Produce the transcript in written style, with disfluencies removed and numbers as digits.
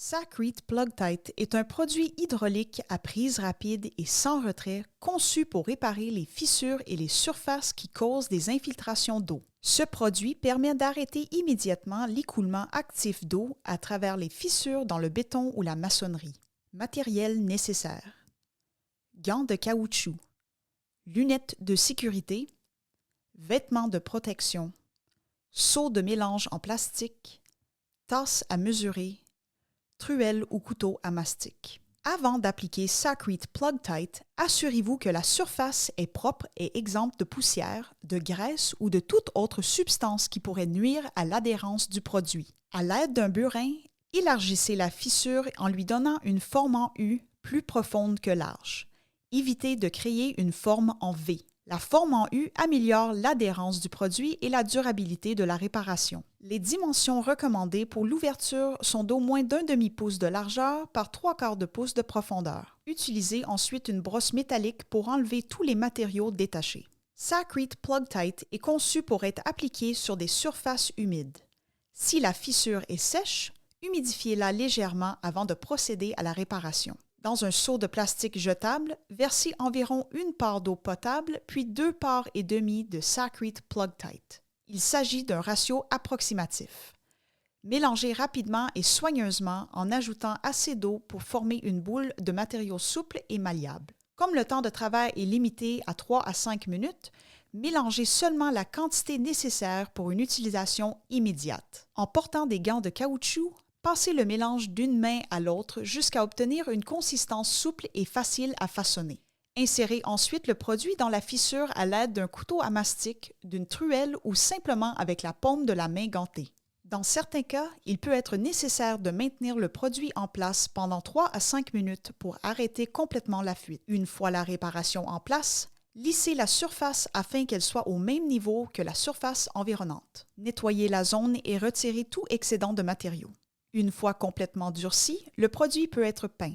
Sakrete Plug-Tight est un produit hydraulique à prise rapide et sans retrait conçu pour réparer les fissures et les surfaces qui causent des infiltrations d'eau. Ce produit permet d'arrêter immédiatement l'écoulement actif d'eau à travers les fissures dans le béton ou la maçonnerie. Matériel nécessaire: gants de caoutchouc, lunettes de sécurité, vêtements de protection, seau de mélange en plastique, tasse à mesurer, truelle ou couteau à mastic. Avant d'appliquer Sakrete Plug-Tight, assurez-vous que la surface est propre et exempte de poussière, de graisse ou de toute autre substance qui pourrait nuire à l'adhérence du produit. À l'aide d'un burin, élargissez la fissure en lui donnant une forme en U plus profonde que large. Évitez de créer une forme en V. La forme en U améliore l'adhérence du produit et la durabilité de la réparation. Les dimensions recommandées pour l'ouverture sont d'au moins d'un demi-pouce de largeur par 3/4 de pouce de profondeur. Utilisez ensuite une brosse métallique pour enlever tous les matériaux détachés. Sakrete Plug-Tight est conçu pour être appliqué sur des surfaces humides. Si la fissure est sèche, humidifiez-la légèrement avant de procéder à la réparation. Dans un seau de plastique jetable, versez environ 1 part d'eau potable puis 2 parts et demie de Sakrete Plug-Tight. Il s'agit d'un ratio approximatif. Mélangez rapidement et soigneusement en ajoutant assez d'eau pour former une boule de matériaux souples et malléables. Comme le temps de travail est limité à 3 à 5 minutes, mélangez seulement la quantité nécessaire pour une utilisation immédiate. En portant des gants de caoutchouc, passez le mélange d'une main à l'autre jusqu'à obtenir une consistance souple et facile à façonner. Insérez ensuite le produit dans la fissure à l'aide d'un couteau à mastic, d'une truelle ou simplement avec la paume de la main gantée. Dans certains cas, il peut être nécessaire de maintenir le produit en place pendant 3 à 5 minutes pour arrêter complètement la fuite. Une fois la réparation en place, lissez la surface afin qu'elle soit au même niveau que la surface environnante. Nettoyez la zone et retirez tout excédent de matériaux. Une fois complètement durci, le produit peut être peint.